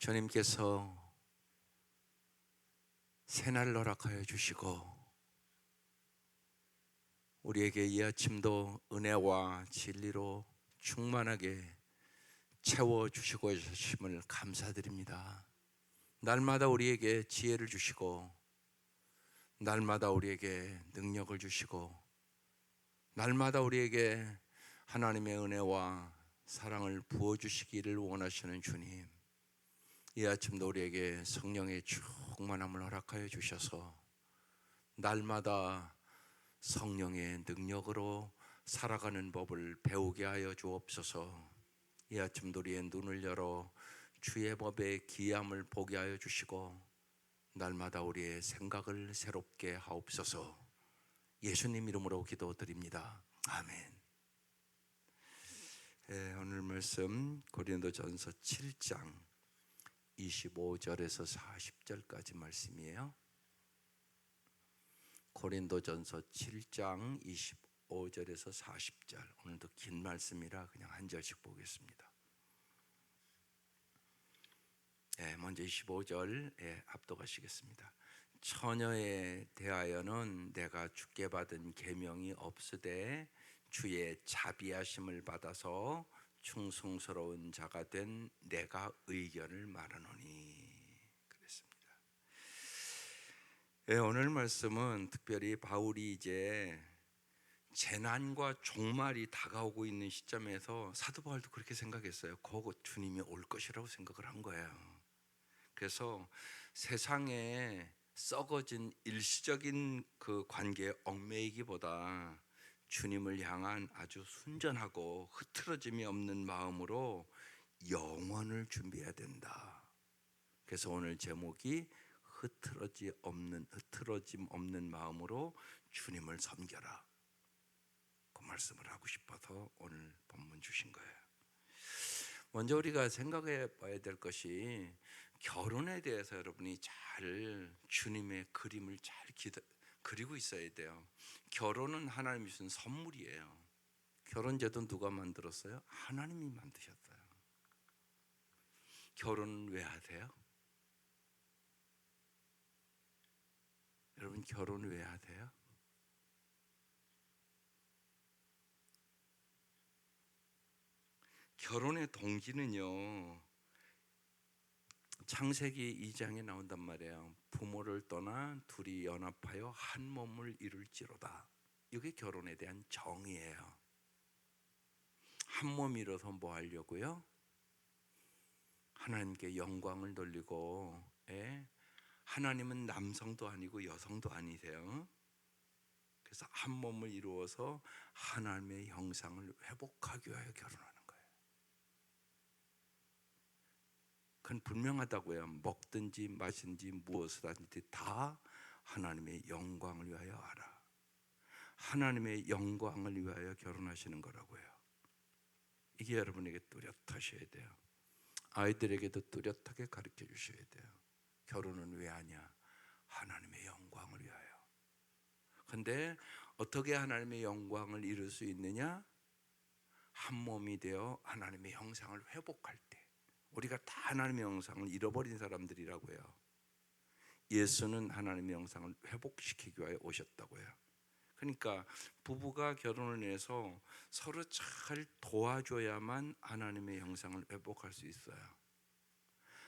주님께서 새날을 허락하여 주시고 우리에게 이 아침도 은혜와 진리로 충만하게 채워주시고 계심을 감사드립니다. 날마다 우리에게 지혜를 주시고 날마다 우리에게 능력을 주시고 날마다 우리에게 하나님의 은혜와 사랑을 부어주시기를 원하시는 주님, 이 아침도 우리에게 성령의 충만함을 허락하여 주셔서 날마다 성령의 능력으로 살아가는 법을 배우게 하여 주옵소서. 이 아침도 우리의 눈을 열어 주의 법의 기이함을 보게 하여 주시고 날마다 우리의 생각을 새롭게 하옵소서. 예수님 이름으로 기도드립니다. 아멘. 오늘 말씀 고린도전서 7장 25절에서 40절까지 말씀이에요. 고린도전서 7장 25절에서 40절. 오늘도 긴 말씀이라 그냥 한 절씩 보겠습니다. 먼저 25절 압도하시겠습니다. 처녀에 대하여는 내가 주께 받은 계명이 없으되 주의 자비하심을 받아서 충성스러운 자가 된 내가 의견을 말하노니 그랬습니다. 오늘 말씀은 특별히 바울이 이제 재난과 종말이 다가오고 있는 시점에서 사도 바울도 그렇게 생각했어요. 곧 주님이 올 것이라고 생각을 한 거예요. 그래서 세상에 썩어진 일시적인 그 관계에 얽매이기보다 주님을 향한 아주 순전하고 흐트러짐이 없는 마음으로 영원을 준비해야 된다. 그래서 오늘 제목이 흐트러짐 없는 마음으로 주님을 섬겨라. 그 말씀을 하고 싶어서 오늘 본문 주신 거예요. 먼저 우리가 생각해 봐야 될 것이 결혼에 대해서 여러분이 잘 주님의 그림을 잘 그리고 있어야 돼요. 결혼은 하나님이 주신 선물이에요. 결혼제도 누가 만들었어요? 하나님이 만드셨어요. 결혼은 왜 하세요? 여러분 결혼을 왜 하세요? 결혼의 동기는요, 창세기 2장에 나온단 말이에요. 부모를 떠나 둘이 연합하여 한 몸을 이룰지로다. 이게 결혼에 대한 정의예요. 한 몸이 이뤄서 뭐 하려고요? 하나님께 영광을 돌리고, 하나님은 남성도 아니고 여성도 아니세요. 그래서 한 몸을 이루어서 하나님의 형상을 회복하기 위하여 결혼하는 거예요. 그건 분명하다고요. 먹든지 마시든지 무엇을 하든지 다 하나님의 영광을 위하여 하라. 하나님의 영광을 위하여 결혼하시는 거라고요. 이게 여러분에게 뚜렷하셔야 돼요. 아이들에게도 뚜렷하게 가르쳐 주셔야 돼요. 결혼은 왜 하냐? 하나님의 영광을 위하여. 근데 어떻게 하나님의 영광을 이룰 수 있느냐? 한 몸이 되어 하나님의 형상을 회복할 때. 우리가 다 하나님의 형상을 잃어버린 사람들이라고요. 예수는 하나님의 형상을 회복시키기 위해 오셨다고요. 그러니까 부부가 결혼을 해서 서로 잘 도와줘야만 하나님의 형상을 회복할 수 있어요.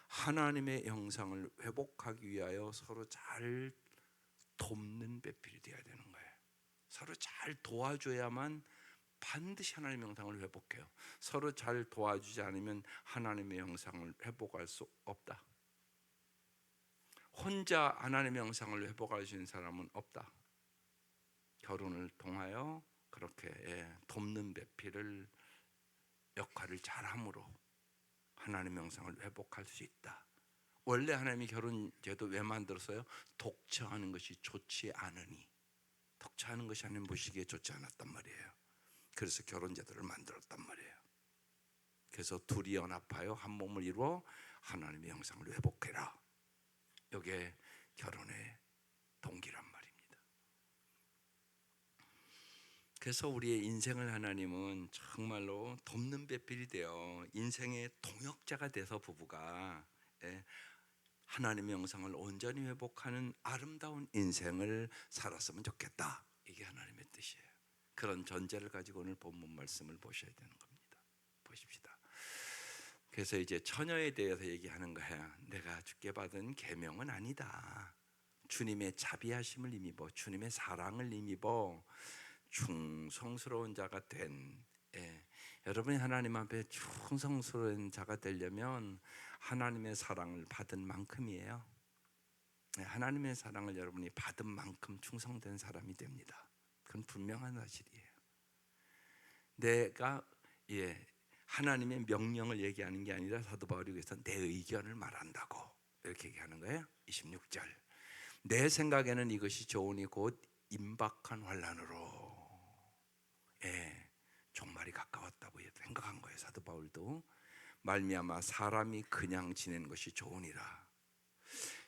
하나님의 형상을 회복하기 위하여 서로 잘 돕는 배필이 되어야 되는 거예요. 서로 잘 도와줘야만 반드시 하나님의 형상을 회복해요. 서로 잘 도와주지 않으면 하나님의 형상을 회복할 수 없다. 혼자 하나님의 형상을 회복할 수 있는 사람은 없다. 결혼을 통하여 그렇게 돕는 배필을 역할을 잘함으로 하나님의 형상을 회복할 수 있다. 원래 하나님이 결혼제도 왜 만들었어요? 독처하는 것이 좋지 않으니. 독처하는 것이 하나님 보시기에 좋지 않았단 말이에요. 그래서 결혼제도를 만들었단 말이에요. 그래서 둘이 연합하여 한 몸을 이루어 하나님의 형상을 회복해라. 이게 결혼의 동기란 말입니다. 그래서 우리의 인생을 하나님은 정말로 돕는 배필이 되어 인생의 동역자가 돼서 부부가 하나님의 영상을 온전히 회복하는 아름다운 인생을 살았으면 좋겠다. 이게 하나님의 뜻이에요. 그런 전제를 가지고 오늘 본문 말씀을 보셔야 되는 겁니다. 보십시다. 그래서 이제 처녀에 대해서 얘기하는 거야. 내가 주께 받은 계명은 아니다. 주님의 자비하심을 힘입어, 주님의 사랑을 힘입어 충성스러운 자가 된, 여러분이 하나님 앞에 충성스러운 자가 되려면 하나님의 사랑을 받은 만큼이에요. 하나님의 사랑을 여러분이 받은 만큼 충성된 사람이 됩니다. 그건 분명한 사실이에요. 내가 하나님의 명령을 얘기하는 게 아니라 사도 바울이 그래서 내 의견을 말한다고 이렇게 얘기하는 거예요. 26절. 내 생각에는 이것이 좋으니 곧 임박한 환난으로 종말이 가까웠다고 생각한 거예요. 사도 바울도 말미암아 사람이 그냥 지내는 것이 좋으니라.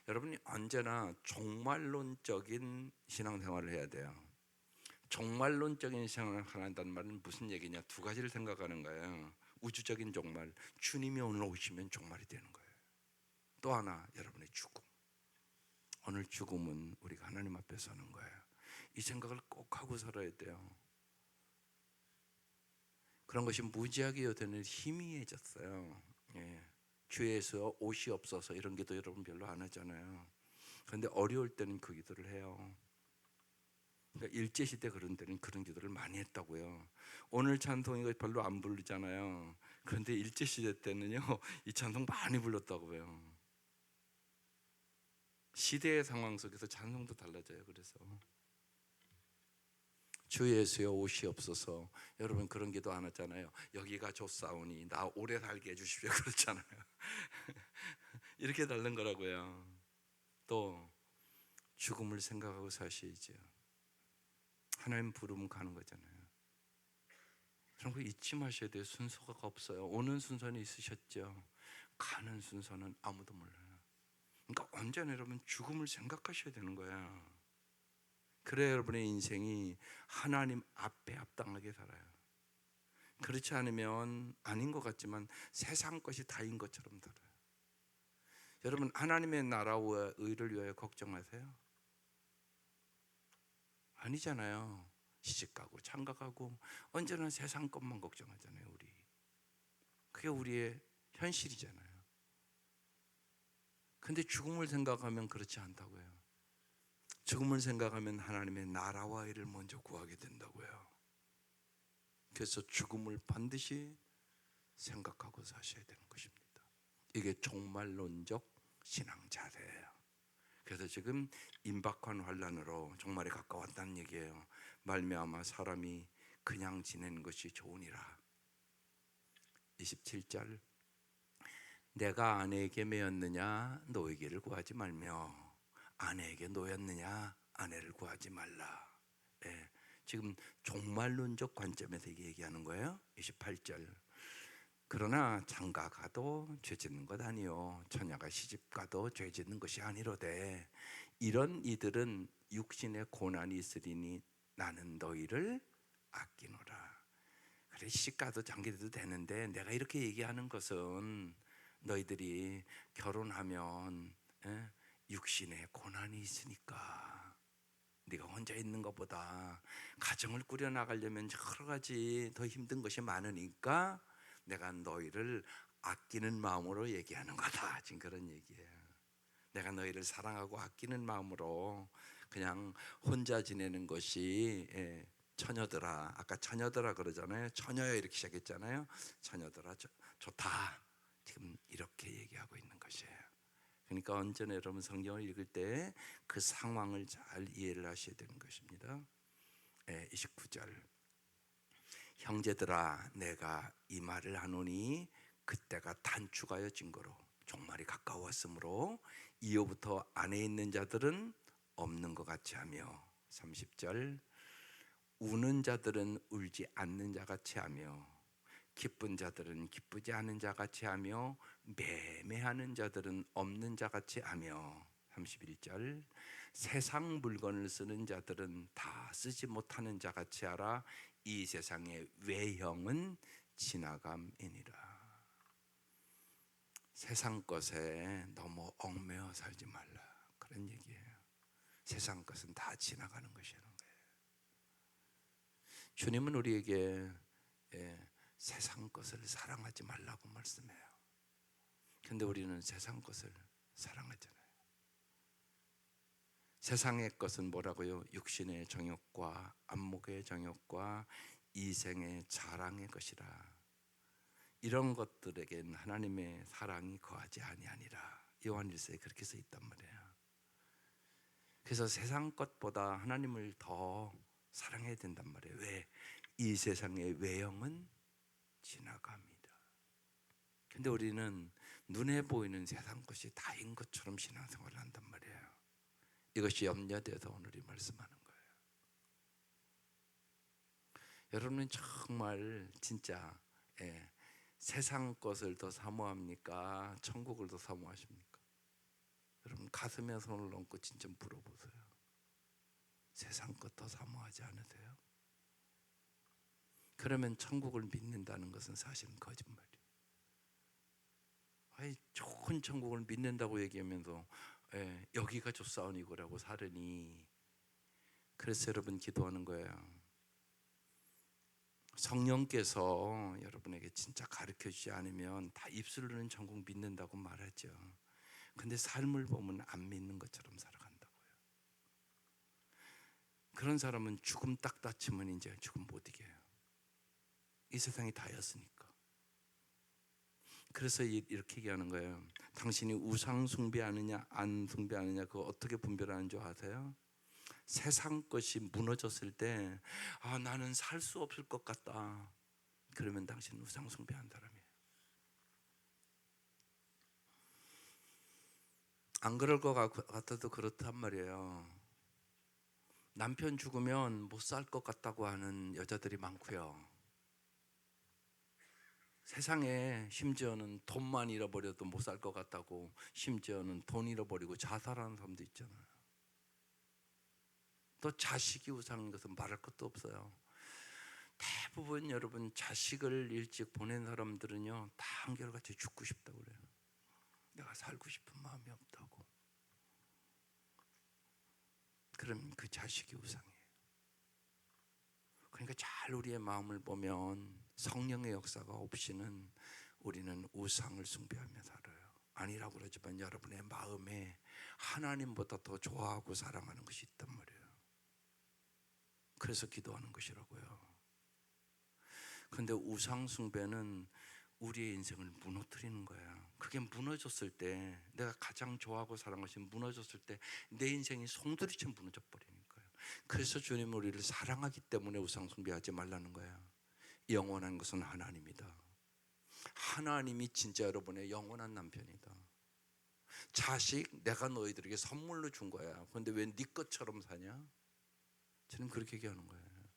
여러분이 언제나 종말론적인 신앙생활을 해야 돼요. 종말론적인 신앙을 한다는 말은 무슨 얘기냐? 두 가지를 생각하는 거예요. 우주적인 종말, 주님이 오늘 오시면 종말이 되는 거예요. 또 하나, 여러분의 죽음. 오늘 죽음은 우리가 하나님 앞에 서는 거예요. 이 생각을 꼭 하고 살아야 돼요. 그런 것이 무지하게 요새는 희미해졌어요. 주에서 옷이 없어서 이런 기도 여러분 별로 안 하잖아요. 그런데 어려울 때는 그 기도를 해요. 그러니까 일제시대 그런 때는 그런 기도를 많이 했다고요. 오늘 찬송 이거 별로 안 부르잖아요. 그런데 일제시대 때는요 이 찬송 많이 불렀다고요. 시대의 상황 속에서 찬송도 달라져요. 그래서 주 예수여 옷이 없어서, 여러분 그런 기도 안 하잖아요. 여기가 좋사오니 나 오래 살게 해주십시오 그렇잖아요. 이렇게 다른 거라고요. 또 죽음을 생각하고 사셔야죠. 하나님 부르면 가는 거잖아요. 그런 거 잊지 마셔야 돼요. 순서가 없어요. 오는 순서는 있으셨죠. 가는 순서는 아무도 몰라요. 그러니까 언제나 여러분 죽음을 생각하셔야 되는 거야. 그래야 여러분의 인생이 하나님 앞에 합당하게 살아요. 그렇지 않으면 아닌 것 같지만 세상 것이 다인 것처럼 살아요. 여러분 하나님의 나라와 의를 위하여 걱정하세요? 아니잖아요. 시집가고 장가가고 언제나 세상 것만 걱정하잖아요. 우리 그게 우리의 현실이잖아요. 근데 죽음을 생각하면 그렇지 않다고요. 죽음을 생각하면 하나님의 나라와 의를 먼저 구하게 된다고요. 그래서 죽음을 반드시 생각하고 사셔야 되는 것입니다. 이게 종말론적 신앙 자세예요. 그래서 지금 임박한 환난으로 종말이 가까웠다는 얘기예요. 말미암아 사람이 그냥 지내는 것이 좋으니라. 27절. 내가 아내에게 매였느냐 노에게를 구하지 말며 아내에게 놓였느냐 아내를 구하지 말라. 지금 종말론적 관점에서 얘기하는 거예요. 28절. 그러나 장가가도 죄 짓는 것 아니요 처녀가 시집가도 죄 짓는 것이 아니로되 이런 이들은 육신의 고난이 있으리니 나는 너희를 아끼노라. 그래 시집가도 장가가도 되는데 내가 이렇게 얘기하는 것은 너희들이 결혼하면 육신의 고난이 있으니까 네가 혼자 있는 것보다 가정을 꾸려나가려면 여러 가지 더 힘든 것이 많으니까 내가 너희를 아끼는 마음으로 얘기하는 거다. 지금 그런 얘기예요. 내가 너희를 사랑하고 아끼는 마음으로 그냥 혼자 지내는 것이 처녀들아, 아까 처녀들아 그러잖아요. 처녀야 이렇게 시작했잖아요. 처녀들아 좋다. 지금 이렇게 얘기하고 있는 것이에요. 그러니까 언제나 여러분 성경을 읽을 때 그 상황을 잘 이해를 하셔야 되는 것입니다. 29절. 형제들아 내가 이 말을 하노니 그때가 단축하여 증거로 종말이 가까웠으므로 이후부터 안에 있는 자들은 없는 것 같이 하며 30절. 우는 자들은 울지 않는 자 같이 하며 기쁜 자들은 기쁘지 않은 자 같이 하며 매매하는 자들은 없는 자 같이 하며 31절. 세상 물건을 쓰는 자들은 다 쓰지 못하는 자 같이 하라. 이 세상의 외형은 지나감이니라. 세상 것에 너무 얽매여 살지 말라, 그런 얘기예요. 세상 것은 다 지나가는 것이라는 거예요. 주님은 우리에게 세상 것을 사랑하지 말라고 말씀해요. 근데 우리는 세상 것을 사랑하잖아요. 세상의 것은 뭐라고요? 육신의 정욕과 안목의 정욕과 이생의 자랑의 것이라. 이런 것들에겐 하나님의 사랑이 거하지 아니하니라. 요한일서에 그렇게 써 있단 말이에요. 그래서 세상 것보다 하나님을 더 사랑해야 된단 말이에요. 왜? 이 세상의 외형은 지나갑니다. 근데 우리는 눈에 보이는 세상 것이 다인 것처럼 신앙생활을 한단 말이에요. 이것이 염려돼서 오늘 이 말씀하는 거예요. 여러분은 정말 진짜 세상 것을 더 사모합니까? 천국을 더 사모하십니까? 여러분 가슴에 손을 얹고 진짜 물어보세요. 세상 것 더 사모하지 않으세요? 그러면 천국을 믿는다는 것은 사실은 거짓말이에요. 아니, 좋은 천국을 믿는다고 얘기하면서 여기가 좋사오니고라고 살으니. 그래서 여러분 기도하는 거예요. 성령께서 여러분에게 진짜 가르쳐 주지 않으면 다 입술로는 천국 믿는다고 말하죠. 근데 삶을 보면 안 믿는 것처럼 살아간다고요. 그런 사람은 죽음 딱 다치면 이제 죽음 못 이겨요. 이 세상이 다였으니까. 그래서 이렇게 얘기하는 거예요. 당신이 우상 숭배하느냐 안 숭배하느냐 그거 어떻게 분별하는 줄 아세요? 세상 것이 무너졌을 때 나는 살 수 없을 것 같다. 그러면 당신은 우상 숭배한 사람이에요. 안 그럴 것 같아도 그렇단 말이에요. 남편 죽으면 못 살 것 같다고 하는 여자들이 많고요. 세상에 심지어는 돈만 잃어버려도 못 살 것 같다고 심지어는 돈 잃어버리고 자살하는 사람도 있잖아요. 또 자식이 우상인 것은 말할 것도 없어요. 대부분 여러분 자식을 일찍 보낸 사람들은요 다 한결같이 죽고 싶다고 그래요. 내가 살고 싶은 마음이 없다고. 그럼 그 자식이 우상이에요. 그러니까 잘 우리의 마음을 보면 성령의 역사가 없이는 우리는 우상을 숭배하며 살아요. 아니라고 그러지만 여러분의 마음에 하나님보다 더 좋아하고 사랑하는 것이 있단 말이에요. 그래서 기도하는 것이라고요. 근데 우상 숭배는 우리의 인생을 무너뜨리는 거야. 그게 무너졌을 때, 내가 가장 좋아하고 사랑하는 것이 무너졌을 때 내 인생이 송두리째 무너져 버리니까요. 그래서 주님은 우리를 사랑하기 때문에 우상 숭배하지 말라는 거야. 영원한 것은 하나님이다. 하나님이 진짜 여러분의 영원한 남편이다. 자식 내가 너희들에게 선물로 준 거야. 그런데 왜 네 것처럼 사냐? 저는 그렇게 얘기하는 거예요.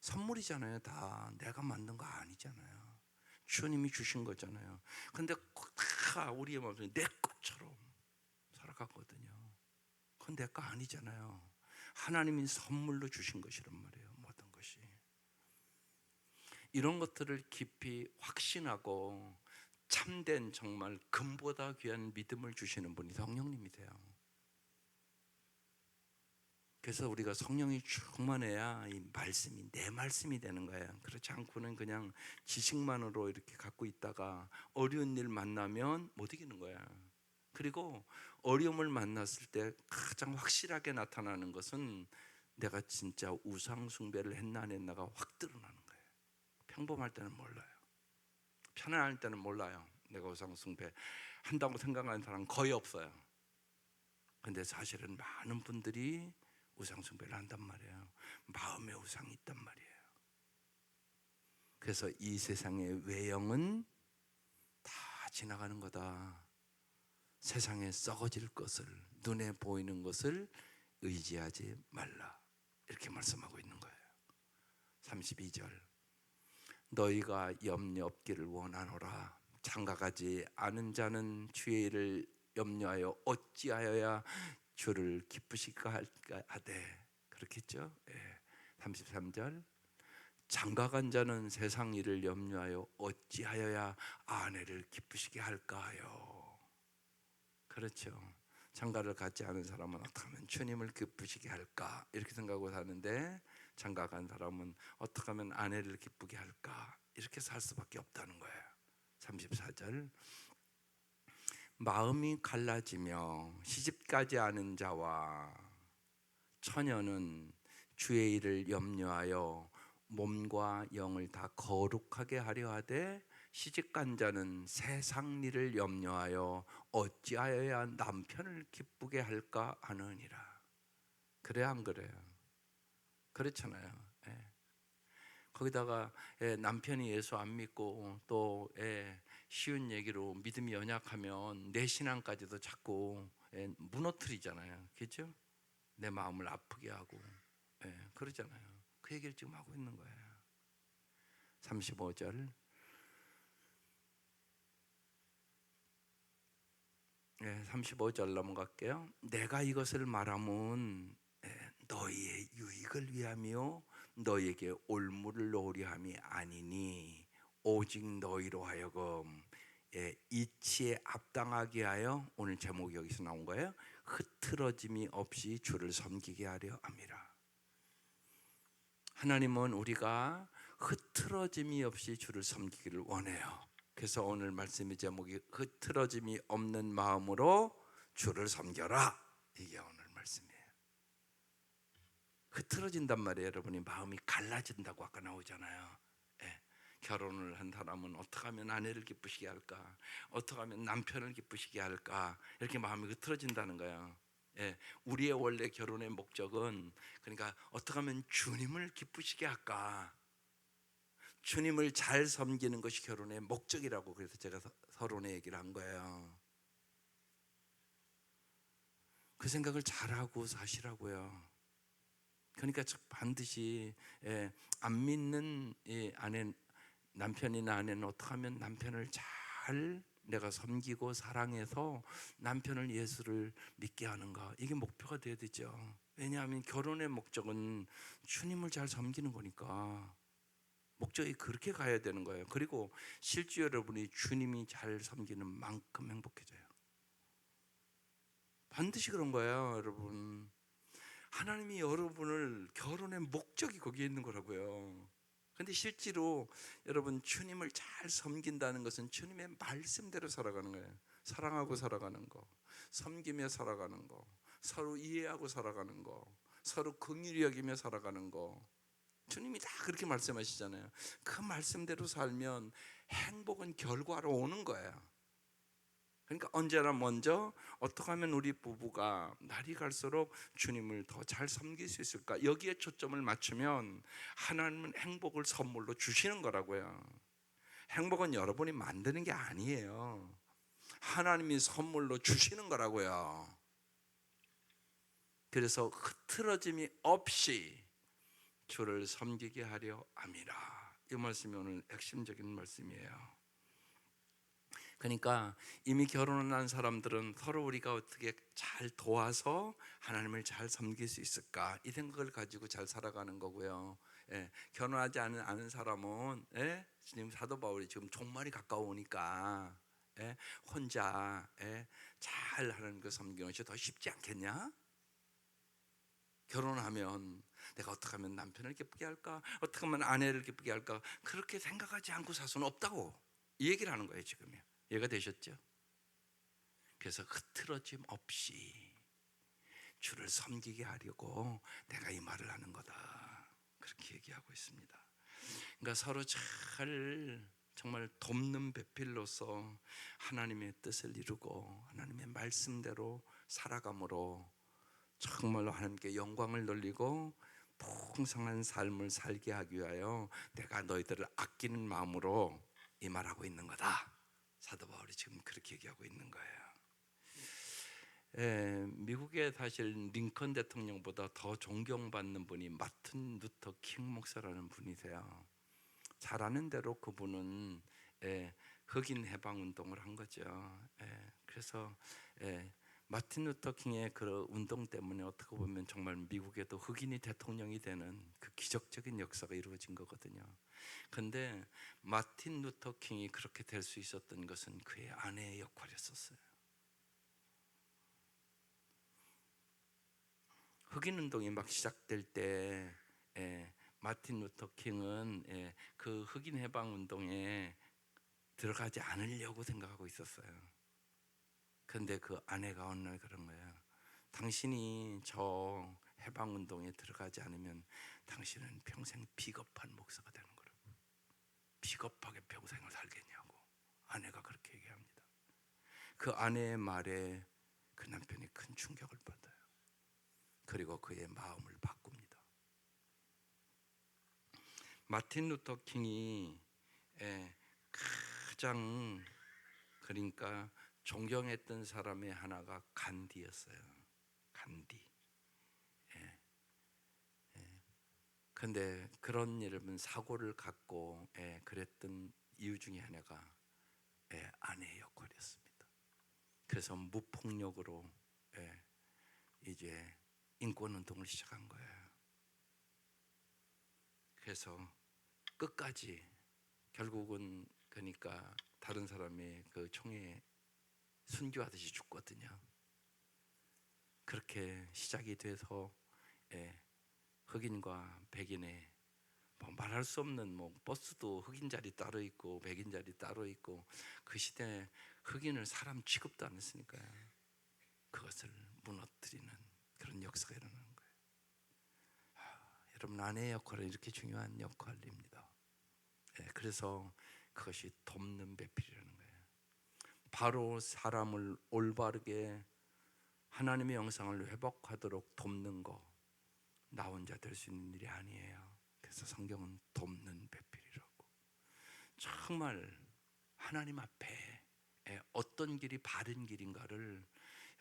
선물이잖아요. 다 내가 만든 거 아니잖아요. 주님이 주신 거잖아요. 근데 다 우리의 마음속에 내 것처럼 살아가거든요. 그건 내 거 아니잖아요. 하나님이 선물로 주신 것이란 말이에요. 모든 것이. 이런 것들을 깊이 확신하고 참된 정말 금보다 귀한 믿음을 주시는 분이 성령님이세요. 그래서 우리가 성령이 충만해야 이 말씀이 내 말씀이 되는 거예요. 그렇지 않고는 그냥 지식만으로 이렇게 갖고 있다가 어려운 일 만나면 못 이기는 거야. 그리고 어려움을 만났을 때 가장 확실하게 나타나는 것은 내가 진짜 우상 숭배를 했나 안 했나가 확 드러나는 거예요. 평범할 때는 몰라요. 편안할 때는 몰라요. 내가 우상 숭배 한다고 생각하는 사람 거의 없어요. 근데 사실은 많은 분들이 우상 숭배를 한단 말이에요. 마음에 우상이 있단 말이에요. 그래서 이 세상의 외형은 다 지나가는 거다. 세상에 썩어질 것을, 눈에 보이는 것을 의지하지 말라. 이렇게 말씀하고 있는 거예요. 32절. 너희가 염려 없기를 원하노라. 장가가지 않은 자는 주의 일을 염려하여 어찌하여야 주를 기쁘실까 하되. 그렇겠죠? 33절. 장가간 자는 세상 일을 염려하여 어찌하여야 아내를 기쁘시게 할까요? 그렇죠. 장가를 갖지 않은 사람은 어떻게 하면 주님을 기쁘시게 할까 이렇게 생각하고 사는데, 장가간 사람은 어떻게 하면 아내를 기쁘게 할까 이렇게 살 수밖에 없다는 거예요. 34절, 마음이 갈라지며 시집가지 않은 자와 처녀는 주의 일을 염려하여 몸과 영을 다 거룩하게 하려 하되, 시집간 자는 세상 일을 염려하여 어찌하여야 남편을 기쁘게 할까 하느니라. 그래 안 그래요? 그렇잖아요. 예. 거기다가 남편이 예수 안 믿고 또 쉬운 얘기로 믿음이 연약하면 내 신앙까지도 자꾸 무너뜨리잖아요. 그렇죠? 내 마음을 아프게 하고 그러잖아요. 그 얘기를 지금 하고 있는 거예요. 35절, 35절 넘어갈게요. 내가 이것을 말하면 너희의 유익을 위하며 너희에게 올무를 놓으려 함이 아니니, 오직 너희로 하여금 이치에 합당하게 하여, 오늘 제목이 여기서 나온 거예요. 흐트러짐이 없이 주를 섬기게 하려 함이라. 하나님은 우리가 흐트러짐이 없이 주를 섬기기를 원해요. 그래서 오늘 말씀의 제목이 흐트러짐이 없는 마음으로 주를 섬겨라, 이게 오늘 말씀이에요. 흐트러진단 말이에요. 여러분이 마음이 갈라진다고 아까 나오잖아요. 결혼을 한 사람은 어떻게 하면 아내를 기쁘시게 할까, 어떻게 하면 남편을 기쁘시게 할까, 이렇게 마음이 흐트러진다는 거예요. 우리의 원래 결혼의 목적은, 그러니까 어떻게 하면 주님을 기쁘시게 할까, 주님을 잘 섬기는 것이 결혼의 목적이라고, 그래서 제가 서론에 얘기를 한 거예요. 그 생각을 잘하고 사시라고요. 그러니까 반드시 안 믿는 아내, 남편이나 아내는 어떻게 하면 남편을 잘 내가 섬기고 사랑해서 남편을, 예수를 믿게 하는가, 이게 목표가 돼야 되죠. 왜냐하면 결혼의 목적은 주님을 잘 섬기는 거니까 목적이 그렇게 가야 되는 거예요. 그리고 실제 여러분이 주님이 잘 섬기는 만큼 행복해져요. 반드시 그런 거예요, 여러분. 하나님이 여러분을, 결혼의 목적이 거기에 있는 거라고요. 근데 실제로 여러분, 주님을 잘 섬긴다는 것은 주님의 말씀대로 살아가는 거예요. 사랑하고 살아가는 거, 섬기며 살아가는 거, 서로 이해하고 살아가는 거, 서로 긍휼히 여기며 살아가는 거, 주님이 다 그렇게 말씀하시잖아요. 그 말씀대로 살면 행복은 결과로 오는 거예요. 그러니까 언제나 먼저 어떻게 하면 우리 부부가 날이 갈수록 주님을 더 잘 섬길 수 있을까, 여기에 초점을 맞추면 하나님은 행복을 선물로 주시는 거라고요. 행복은 여러분이 만드는 게 아니에요. 하나님이 선물로 주시는 거라고요. 그래서 흐트러짐이 없이 주를 섬기게 하려 함이라. 이 말씀이 오늘 핵심적인 말씀이에요. 그러니까 이미 결혼을 한 사람들은 서로 우리가 어떻게 잘 도와서 하나님을 잘 섬길 수 있을까, 이 생각을 가지고 잘 살아가는 거고요. 결혼하지 않은 사람은 지금 사도 바울이 지금 종말이 가까우니까 혼자 잘 하는 그 섬기는 것이 더 쉽지 않겠냐? 결혼하면 내가 어떻게 하면 남편을 기쁘게 할까, 어떻게 하면 아내를 기쁘게 할까, 그렇게 생각하지 않고 살 수는 없다고, 이 얘기를 하는 거예요. 지금 이해가 되셨죠? 그래서 흐트러짐 없이 주를 섬기게 하려고 내가 이 말을 하는 거다, 그렇게 얘기하고 있습니다. 그러니까 서로 잘 정말 돕는 배필로서 하나님의 뜻을 이루고 하나님의 말씀대로 살아감으로 정말로 하나님께 영광을 돌리고 풍성한 삶을 살게 하기 위하여 내가 너희들을 아끼는 마음으로 이 말하고 있는 거다. 사도 바울이 지금 그렇게 얘기하고 있는 거예요. 미국의 사실 링컨 대통령보다 더 존경받는 분이 마틴 루터 킹 목사라는 분이세요. 잘 아는 대로 그분은 흑인 해방 운동을 한 거죠. 그래서 마틴 루터 킹의 그 운동 때문에 어떻게 보면 정말 미국에도 흑인이 대통령이 되는 그 기적적인 역사가 이루어진 거거든요. 근데 마틴 루터 킹이 그렇게 될 수 있었던 것은 그의 아내의 역할이었어요. 흑인 운동이 막 시작될 때 마틴 루터 킹은 그 흑인 해방 운동에 들어가지 않으려고 생각하고 있었어요. 근데 그 아내가 어느 날 그런 거예요. 당신이 저 해방 운동에 들어가지 않으면 당신은 평생 비겁한 목사가 되는 거라고. 비겁하게 평생을 살겠냐고. 아내가 그렇게 얘기합니다. 그 아내의 말에 그 남편이 큰 충격을 받아요. 그리고 그의 마음을 바꿉니다. 마틴 루터 킹이 가장 그러니까 존경했던 사람의 하나가 간디였어요. 간디. 근데 그런 여러분 사고를 갖고 그랬던 이유 중에 하나가 아내의 역할이었습니다. 그래서 무폭력으로 이제 인권 운동을 시작한 거예요. 그래서 끝까지 결국은 그러니까 다른 사람의 그 총에 순교하듯이 죽거든요. 그렇게 시작이 돼서 흑인과 백인의 뭐 말할 수 없는 뭐 버스도 흑인 자리 따로 있고 백인 자리 따로 있고 그 시대에 흑인을 사람 취급도 안 했으니까요. 그것을 무너뜨리는 그런 역사가 일어나는 거예요. 여러분 아내의 역할은 이렇게 중요한 역할입니다. 그래서 그것이 돕는 배필이라는 거예요. 바로 사람을 올바르게 하나님의 영상을 회복하도록 돕는 거 나 혼자 될 수 있는 일이 아니에요. 그래서 성경은 돕는 배필이라고. 정말 하나님 앞에 어떤 길이 바른 길인가를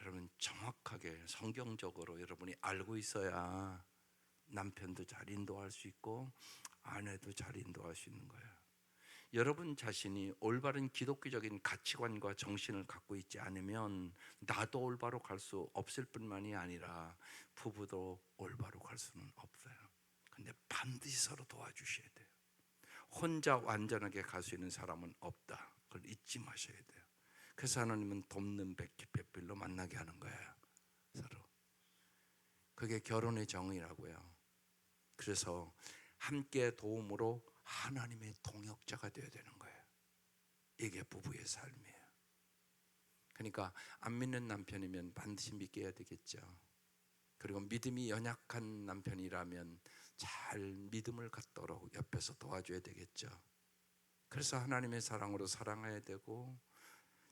여러분 정확하게 성경적으로 여러분이 알고 있어야 남편도 잘 인도할 수 있고 아내도 잘 인도할 수 있는 거예요. 여러분 자신이 올바른 기독교적인 가치관과 정신을 갖고 있지 않으면 나도 올바로 갈 수 없을 뿐만이 아니라 부부도 올바로 갈 수는 없어요. 근데 반드시 서로 도와주셔야 돼요. 혼자 완전하게 갈 수 있는 사람은 없다. 그걸 잊지 마셔야 돼요. 그래서 하나님은 돕는 배필로 만나게 하는 거예요. 서로. 그게 결혼의 정의라고요. 그래서 함께 도움으로 하나님의 동역자가 되어야 되는 거예요. 이게 부부의 삶이에요. 그러니까 안 믿는 남편이면 반드시 믿게 해야 되겠죠. 그리고 믿음이 연약한 남편이라면 잘 믿음을 갖도록 옆에서 도와줘야 되겠죠. 그래서 하나님의 사랑으로 사랑해야 되고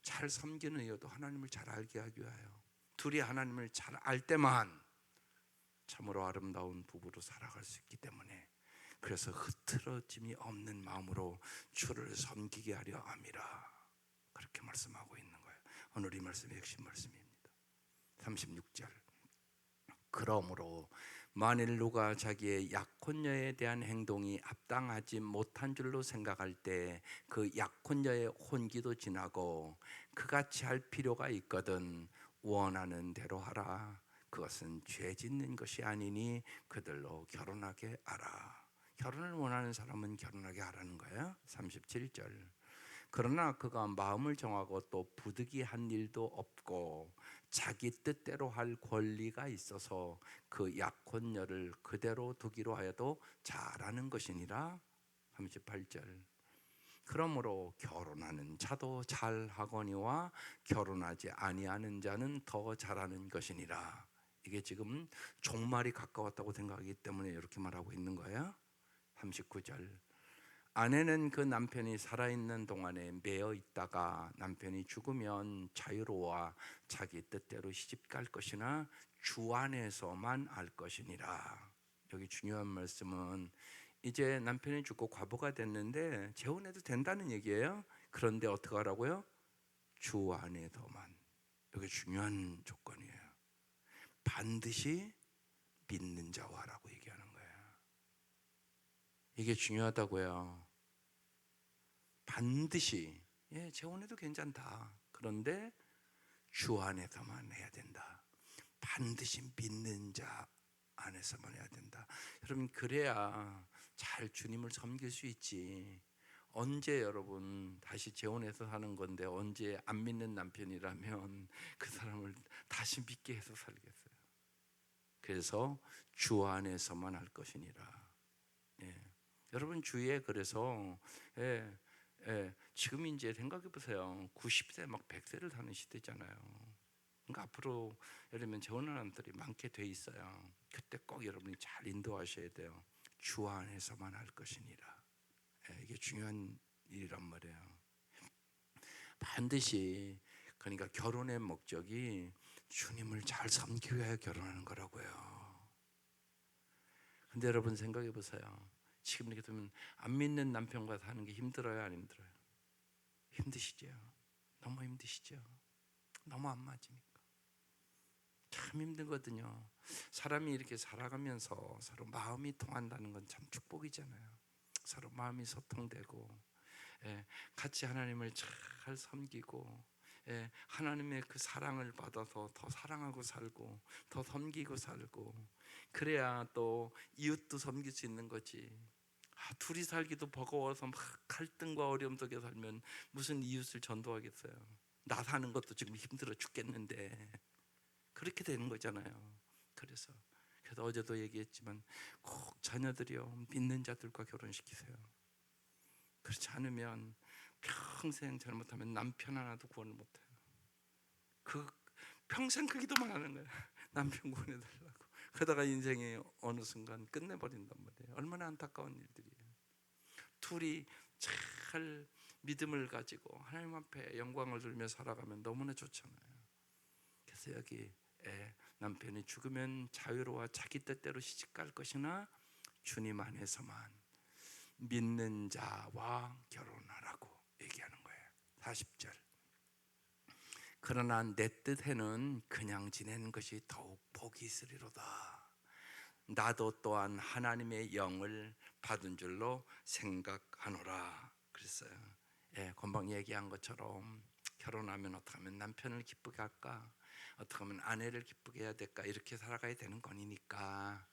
잘 섬기는 이유도 하나님을 잘 알게 하기 위하여 둘이 하나님을 잘 알 때만 참으로 아름다운 부부로 살아갈 수 있기 때문에 그래서 흐트러짐이 없는 마음으로 주를 섬기게 하려 함이라 그렇게 말씀하고 있는 거예요. 오늘 이 말씀의 핵심 말씀입니다. 36절 그러므로 만일 누가 자기의 약혼녀에 대한 행동이 합당하지 못한 줄로 생각할 때 그 약혼녀의 혼기도 지나고 그같이 할 필요가 있거든 원하는 대로 하라. 그것은 죄 짓는 것이 아니니 그들로 결혼하게 하라. 결혼을 원하는 사람은 결혼하게 하라는 거예요. 37절 그러나 그가 마음을 정하고 또 부득이한 일도 없고 자기 뜻대로 할 권리가 있어서 그 약혼녀를 그대로 두기로 하여도 잘하는 것이니라. 38절 그러므로 결혼하는 자도 잘하거니와 결혼하지 아니하는 자는 더 잘하는 것이니라. 이게 지금 종말이 가까웠다고 생각하기 때문에 이렇게 말하고 있는 거예요. 39절 아내는 그 남편이 살아있는 동안에 매여 있다가 남편이 죽으면 자유로워 자기 뜻대로 시집갈 것이나 주 안에서만 알 것이니라. 여기 중요한 말씀은 이제 남편이 죽고 과부가 됐는데 재혼해도 된다는 얘기예요. 그런데 어떻게 하라고요? 주 안에서만. 여기 중요한 조건이에요. 반드시 믿는 자와 하라고 얘기하는 거예요. 이게 중요하다고요. 반드시 재혼해도 괜찮다. 그런데 주 안에서만 해야 된다. 반드시 믿는 자 안에서만 해야 된다. 여러분, 그래야 잘 주님을 섬길 수 있지. 언제 여러분 다시 재혼해서 사는 건데, 언제 안 믿는 남편이라면 그 사람을 다시 믿게 해서 살겠어요. 그래서 주 안에서만 할 것이니라. 예. 여러분 주위에 그래서 지금 이제 생각해 보세요. 90세 막 100세를 사는 시대잖아요. 그러니까 앞으로 예를 들면 재혼하는 분들이 많게 돼 있어요. 그때 꼭 여러분이 잘 인도하셔야 돼요. 주 안에서만 할 것이니라. 이게 중요한 일이란 말이에요. 반드시, 그러니까 결혼의 목적이 주님을 잘 섬기기 위하여 결혼하는 거라고요. 근데 여러분 생각해 보세요. 지금 이렇게 되면 안 믿는 남편과 사는 게 힘들어요, 안 힘들어요? 힘드시죠? 너무 힘드시죠? 너무 안 맞으니까 참 힘들거든요. 사람이 이렇게 살아가면서 서로 마음이 통한다는 건 참 축복이잖아요. 서로 마음이 소통되고, 같이 하나님을 잘 섬기고, 하나님의 그 사랑을 받아서 더 사랑하고 살고, 더 섬기고 살고, 그래야 또 이웃도 섬길 수 있는 거지. 둘이 살기도 버거워서 막 갈등과 어려움 속에 살면 무슨 이웃을 전도하겠어요. 나 사는 것도 지금 힘들어 죽겠는데. 그렇게 되는 거잖아요. 그래서 어제도 얘기했지만 꼭 자녀들이요, 믿는 자들과 결혼시키세요. 그렇지 않으면 평생 잘못하면 남편 하나도 구원을 못해요. 평생 그 기도만 하는 거예요. 남편 구원해달라고. 그러다가 인생이 어느 순간 끝내버린단 말이에요. 얼마나 안타까운 일들이에요. 둘이 잘 믿음을 가지고 하나님 앞에 영광을 돌며 살아가면 너무나 좋잖아요. 그래서 여기 남편이 죽으면 자유로워 자기 뜻대로 시집갈 것이나 주님 안에서만 믿는 자와 결혼하라고 얘기하는 거예요. 40절. 그러나 내 뜻에는 그냥 지내는 것이 더욱 복이 있으리로다. 나도 또한 하나님의 영을 받은 줄로 생각하노라 그랬어요. 금방 얘기한 것처럼 결혼하면 어떻게 하면 남편을 기쁘게 할까, 어떻게 하면 아내를 기쁘게 해야 될까, 이렇게 살아가야 되는 거니까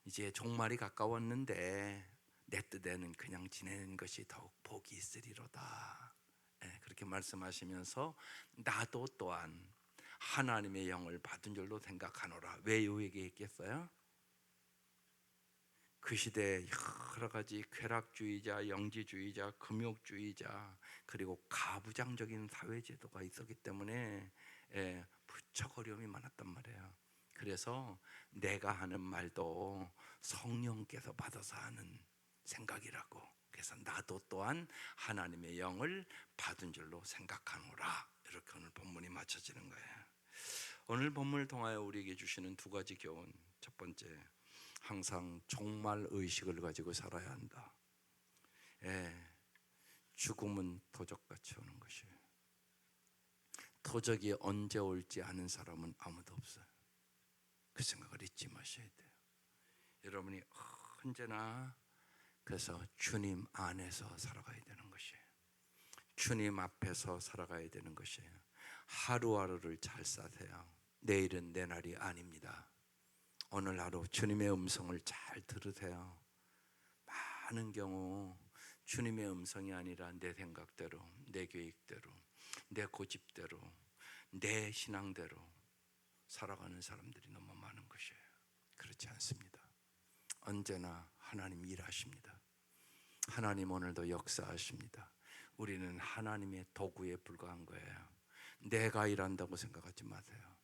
이제 종말이 가까웠는데 내 뜻에는 그냥 지내는 것이 더욱 복이 있으리로다. 그렇게 말씀하시면서 나도 또한 하나님의 영을 받은 줄로 생각하노라. 왜 요 얘기했겠어요? 그 시대에 여러 가지 쾌락주의자, 영지주의자, 금욕주의자, 그리고 가부장적인 사회제도가 있었기 때문에 부쩍 어려움이 많았단 말이에요. 그래서 내가 하는 말도 성령께서 받아서 하는 생각이라고. 그래서 나도 또한 하나님의 영을 받은 줄로 생각하노라. 이렇게 오늘 본문이 맞춰지는 거예요. 오늘 본문을 통하여 우리에게 주시는 두 가지 교훈. 첫 번째, 항상 종말 의식을 가지고 살아야 한다. 죽음은 도적같이 오는 것이에요. 도적이 언제 올지 아는 사람은 아무도 없어요. 그 생각을 잊지 마셔야 돼요. 여러분이 언제나 그래서 주님 안에서 살아가야 되는 것이에요. 주님 앞에서 살아가야 되는 것이에요. 하루하루를 잘 사세요. 내일은 내 날이 아닙니다. 오늘 하루 주님의 음성을 잘 들으세요. 많은 경우 주님의 음성이 아니라 내 생각대로, 내 계획대로, 내 고집대로, 내 신앙대로 살아가는 사람들이 너무 많은 것이에요. 그렇지 않습니다. 언제나 하나님 일하십니다. 하나님 오늘도 역사하십니다. 우리는 하나님의 도구에 불과한 거예요. 내가 일한다고 생각하지 마세요.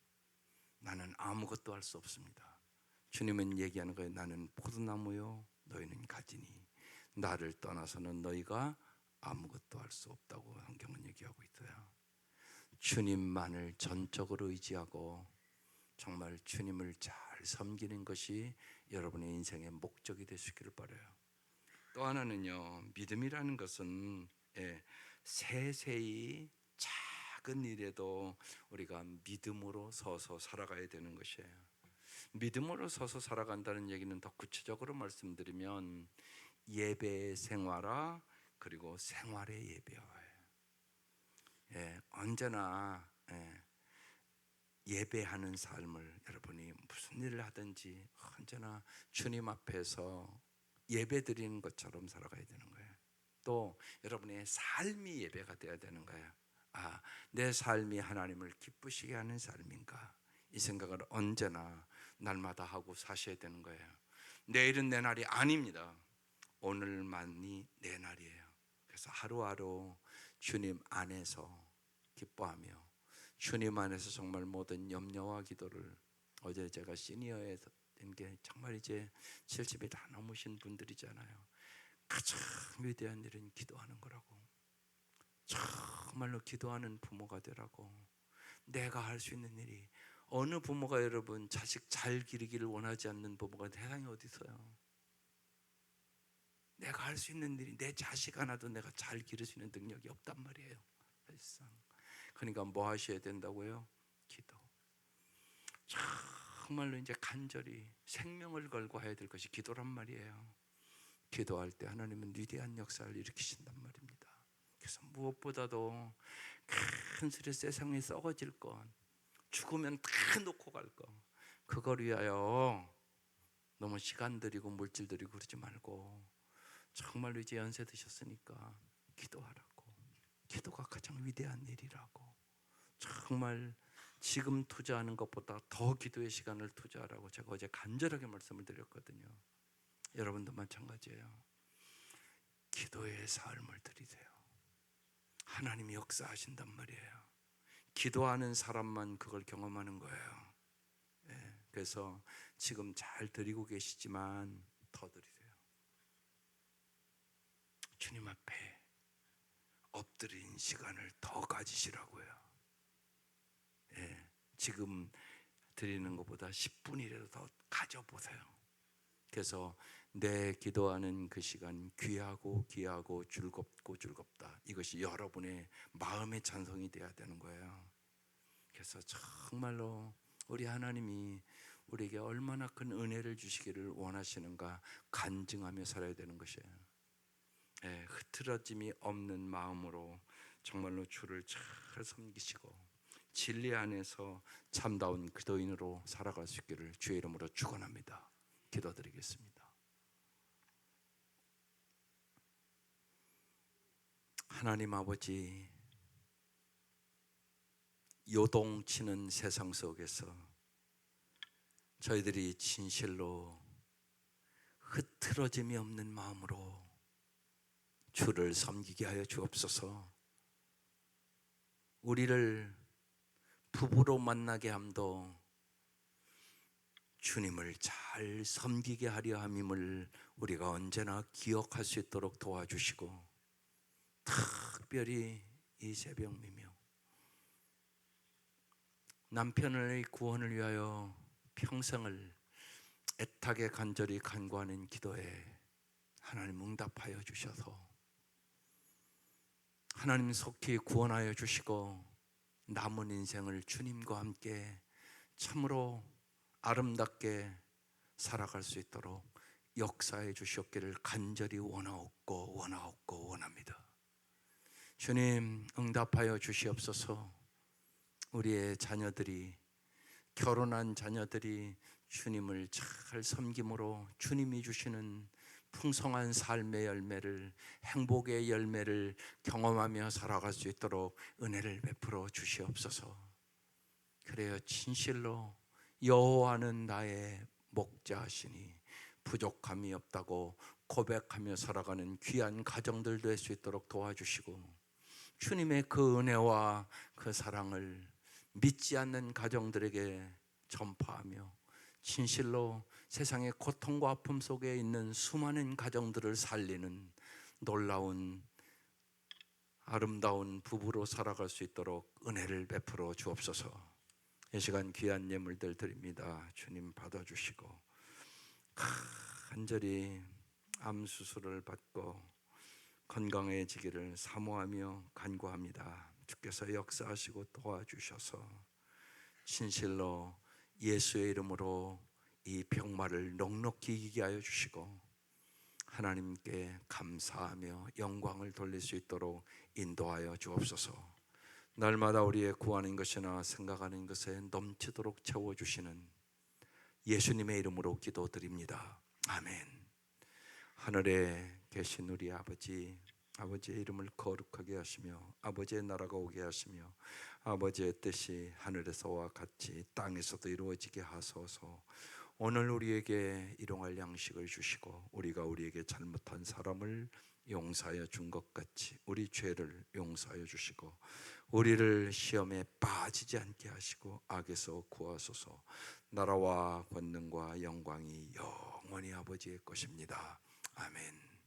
나는 아무것도 할 수 없습니다. 주님은 얘기하는 거예요. 나는 포도나무요 너희는 가지니 나를 떠나서는 너희가 아무것도 할 수 없다고 성경은 얘기하고 있어요. 주님만을 전적으로 의지하고 정말 주님을 잘 섬기는 것이 여러분의 인생의 목적이 될 수 있기를 바라요. 또 하나는요, 믿음이라는 것은 세세히 작은 일에도 우리가 믿음으로 서서 살아가야 되는 것이에요. 믿음으로 서서 살아간다는 얘기는 더 구체적으로 말씀드리면 예배의 생활화, 그리고 생활의 예배화예요. 언제나 예, 예배하는 삶을, 여러분이 무슨 일을 하든지 언제나 주님 앞에서 예배 드리는 것처럼 살아가야 되는 거예요. 또 여러분의 삶이 예배가 되어야 되는 거예요. 아, 내 삶이 하나님을 기쁘시게 하는 삶인가, 이 생각을 언제나 날마다 하고 사셔야 되는 거예요. 내일은 내 날이 아닙니다. 오늘만이 내 날이에요. 그래서 하루하루 주님 안에서 기뻐하며 주님 안에서 정말 모든 염려와 기도를, 어제 제가 시니어에 된 게 정말 이제 70이 다 넘으신 분들이잖아요. 가장 위대한 일은 기도하는 거라고. 정말로 기도하는 부모가 되라고. 내가 할 수 있는 일이, 어느 부모가 여러분 자식 잘 기르기를 원하지 않는 부모가 세상에 어디 있어요? 내가 할 수 있는 일이, 내 자식 하나도 내가 잘 기를 수 있는 능력이 없단 말이에요, 사실상. 그러니까 뭐 하셔야 된다고요? 기도. 정말로 이제 간절히 생명을 걸고 해야 될 것이 기도란 말이에요. 기도할 때 하나님은 위대한 역사를 일으키신단 말입니다. 그래서 무엇보다도 큰 소리 세상에 썩어질 것, 죽으면 다 놓고 갈 것, 그걸 위하여 너무 시간 들이고 물질 들이고 그러지 말고 정말로 이제 연세 드셨으니까 기도하라고. 기도가 가장 위대한 일이라고. 정말 지금 투자하는 것보다 더 기도의 시간을 투자하라고 제가 어제 간절하게 말씀을 드렸거든요. 여러분도 마찬가지예요. 기도의 삶을 드리세요. 하나님이 역사하신단 말이에요. 기도하는 사람만 그걸 경험하는 거예요. 네, 그래서 지금 잘 드리고 계시지만 더 드리세요. 주님 앞에 엎드린 시간을 더 가지시라고요. 네, 지금 드리는 것보다 10분이라도 더 가져보세요. 그래서 내 기도하는 그 시간 귀하고 귀하고 즐겁고 즐겁다, 이것이 여러분의 마음의 찬송이 되어야 되는 거예요. 그래서 정말로 우리 하나님이 우리에게 얼마나 큰 은혜를 주시기를 원하시는가 간증하며 살아야 되는 것이에요. 예, 흐트러짐이 없는 마음으로 정말로 주를 잘 섬기시고 진리 안에서 참다운 기도인으로 살아갈 수 있기를 주의 이름으로 축원합니다. 기도드리겠습니다. 하나님 아버지, 요동치는 세상 속에서 저희들이 진실로 흐트러짐이 없는 마음으로 주를 섬기게 하여 주옵소서. 우리를 부부로 만나게 함도 주님을 잘 섬기게 하려 함임을 우리가 언제나 기억할 수 있도록 도와주시고, 특별히 이 새벽미며 남편의 구원을 위하여 평생을 애타게 간절히 간구하는 기도에 하나님 응답하여 주셔서 하나님 속히 구원하여 주시고 남은 인생을 주님과 함께 참으로 아름답게 살아갈 수 있도록 역사해 주셨기를 간절히 원합니다. 주님 응답하여 주시옵소서. 우리의 자녀들이, 결혼한 자녀들이 주님을 잘 섬김으로 주님이 주시는 풍성한 삶의 열매를, 행복의 열매를 경험하며 살아갈 수 있도록 은혜를 베풀어 주시옵소서. 그래요, 진실로 여호와는 나의 목자시니 부족함이 없다고 고백하며 살아가는 귀한 가정들 될 수 있도록 도와주시고, 주님의 그 은혜와 그 사랑을 믿지 않는 가정들에게 전파하며 진실로 세상의 고통과 아픔 속에 있는 수많은 가정들을 살리는 놀라운 아름다운 부부로 살아갈 수 있도록 은혜를 베풀어 주옵소서. 이 시간 귀한 예물들 드립니다. 주님 받아주시고, 간절히 암 수술을 받고 건강해지기를 사모하며 간구합니다. 주께서 역사하시고 도와주셔서 진실로 예수의 이름으로 이 병마를 넉넉히 이기게 하여 주시고 하나님께 감사하며 영광을 돌릴 수 있도록 인도하여 주옵소서. 날마다 우리의 구하는 것이나 생각하는 것에 넘치도록 채워주시는 예수님의 이름으로 기도드립니다. 아멘. 하늘에 계신 우리 아버지, 아버지의 이름을 거룩하게 하시며 아버지의 나라가 오게 하시며 아버지의 뜻이 하늘에서와 같이 땅에서도 이루어지게 하소서. 오늘 우리에게 일용할 양식을 주시고 우리가 우리에게 잘못한 사람을 용서하여 준 것 같이 우리 죄를 용서하여 주시고 우리를 시험에 빠지지 않게 하시고 악에서 구하소서. 나라와 권능과 영광이 영원히 아버지의 것입니다. 아멘.